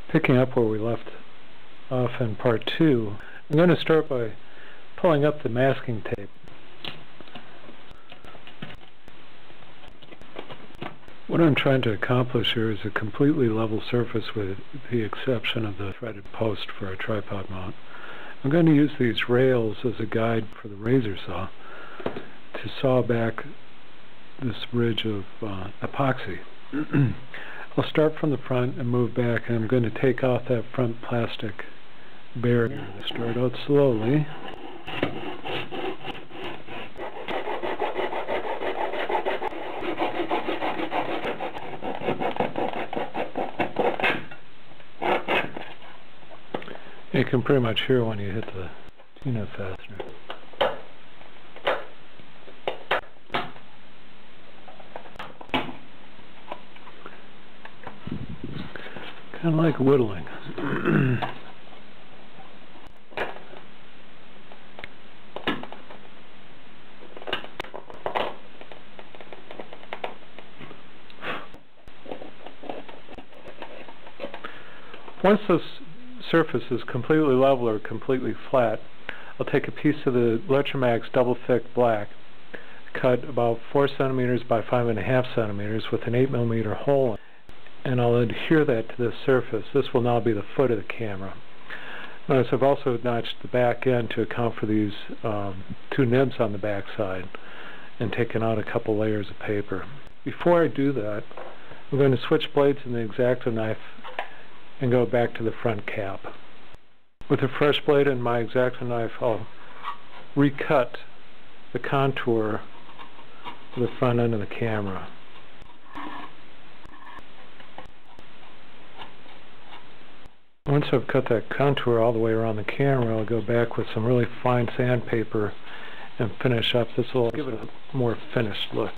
Picking up where we left off in part 2, I'm going to start by pulling up the masking tape. What I'm trying to accomplish here is a completely level surface with the exception of the threaded post for a tripod mount. I'm going to use these rails as a guide for the razor saw to saw back this ridge of epoxy. I'll start from the front and move back, and I'm going to take off that front plastic barrier. Start out slowly. You can pretty much hear when you hit the Tina fastener. Kind of like whittling. Once this surface is completely level or completely flat, I'll take a piece of the Electromax double thick black, cut about 4 centimeters by 5.5 centimeters with an 8mm hole in it, and I'll adhere that to this surface. This will now be the foot of the camera. Notice I've also notched the back end to account for these 2 nibs on the back side and taken out a couple layers of paper. Before I do that, I'm going to switch blades in the X-Acto knife and go back to the front cap. With a fresh blade in my X-Acto knife, I'll recut the contour of the front end of the camera. Once I've cut that contour all the way around the camera, I'll go back with some really fine sandpaper and finish up. This will give it a more finished look.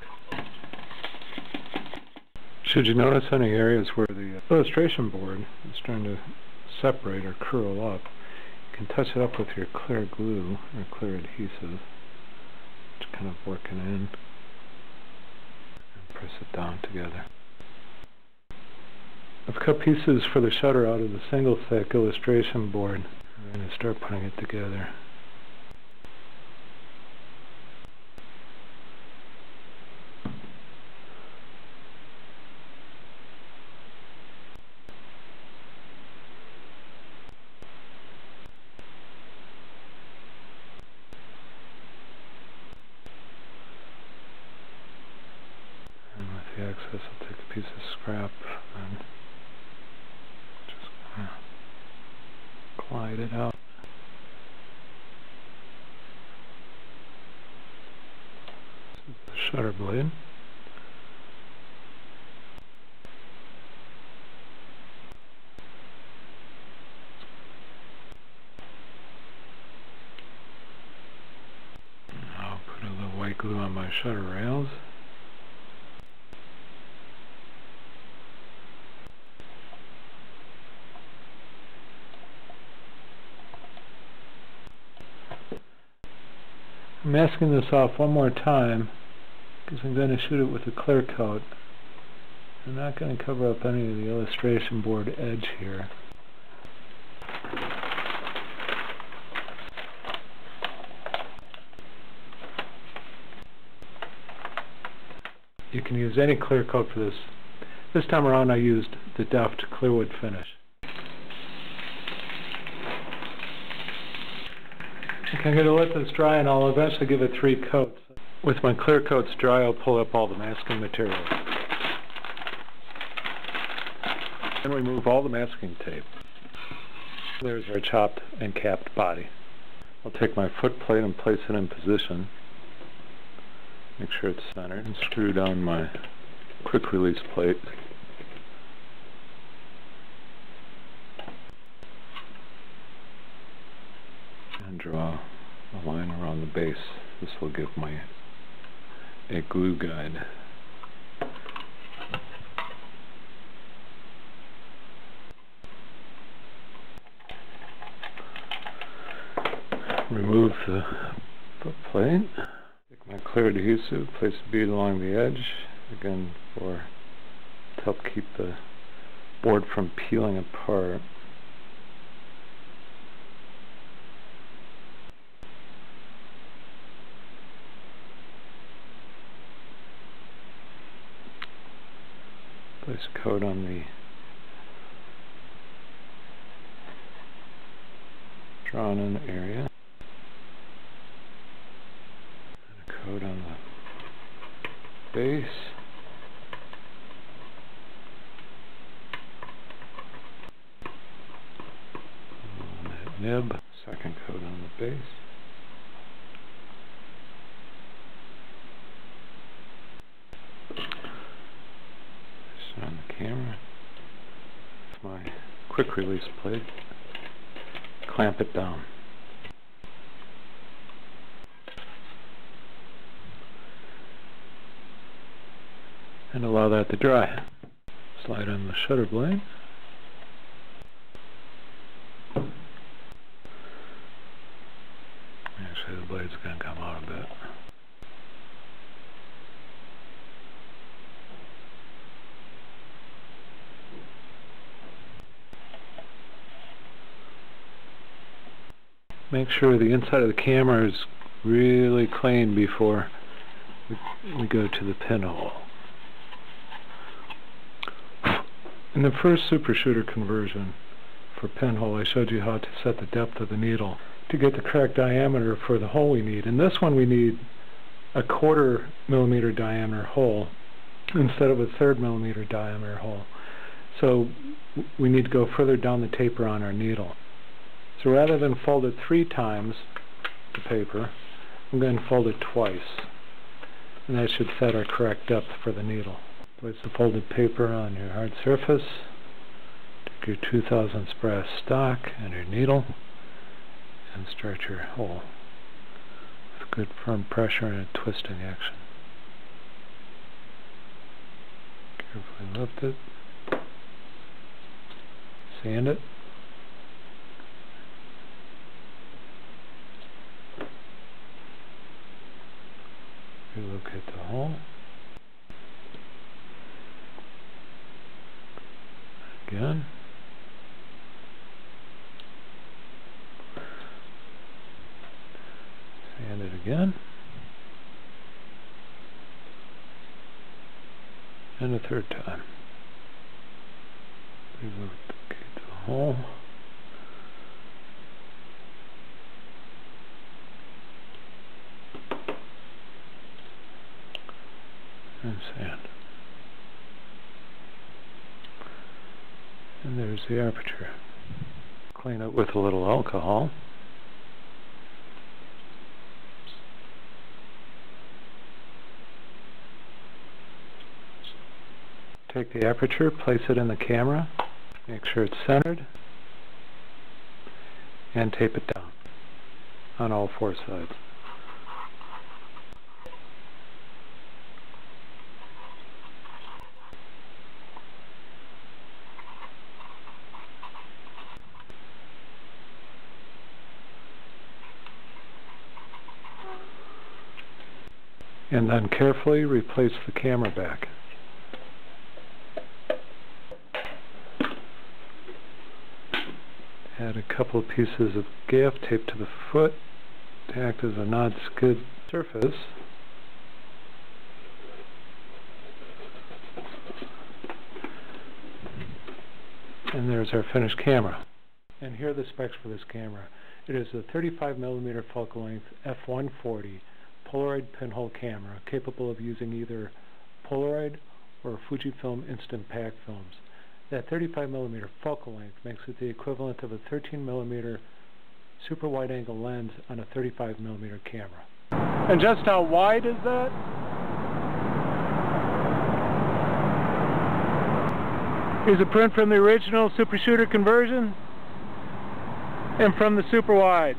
Should you notice any areas where the illustration board is starting to separate or curl up, you can touch it up with your clear glue or clear adhesive. Just kind of working in and press it down together. I've cut pieces for the shutter out of the single thick illustration board. I'm going to start putting it together. And with the excess, I'll take a piece of scrap and glide it out. This is the shutter blade. I'll put a little white glue on my shutter rails. I'm masking this off one more time because I'm going to shoot it with a clear coat. I'm not going to cover up any of the illustration board edge here. You can use any clear coat for this. This time around I used the Deft Clearwood finish. Okay, I'm going to let this dry and I'll eventually give it 3 coats. With my clear coats dry, I'll pull up all the masking material. Then remove all the masking tape. There's our chopped and capped body. I'll take my foot plate and place it in position. Make sure it's centered and screw down my quick release plate. And draw a line around the base. This will give me a glue guide. Remove the foot plate. Take my clear adhesive, place a bead along the edge, again to help keep the board from peeling apart. Place a coat on the drawn in area, and a coat on the base, on that nib, second coat on the base, this on the camera, my quick release plate. Clamp it down. And allow that to dry. Slide on the shutter blade. Actually, the blade's going to come out a bit. Make sure the inside of the camera is really clean before we go to the pinhole. In the first super shooter conversion for pinhole, I showed you how to set the depth of the needle to get the correct diameter for the hole we need. In this one we need a 1/4 millimeter diameter hole instead of a 1/3 millimeter diameter hole. So we need to go further down the taper on our needle. So rather than fold it 3 times, the paper, I'm going to fold it twice. And that should set our correct depth for the needle. Place the folded paper on your hard surface. Take your 2000 brass stock and your needle and start your hole with good firm pressure and a twisting action. Carefully lift it. Sand it. Look at the hole. Again. Sand it again. And a 3rd time. Relocate the hole. And sand. And there's the aperture. Clean it with a little alcohol. Take the aperture, place it in the camera, make sure it's centered, and tape it down on all 4 sides. And then carefully replace the camera back. Add a couple of pieces of gaff tape to the foot to act as a non-skid surface. And there's our finished camera. And here are the specs for this camera. It is a 35mm focal length f140 Polaroid pinhole camera capable of using either Polaroid or Fujifilm instant pack films. That 35mm focal length makes it the equivalent of a 13mm super wide angle lens on a 35mm camera. And just how wide is that? Here's a print from the original super shooter conversion and from the super wide.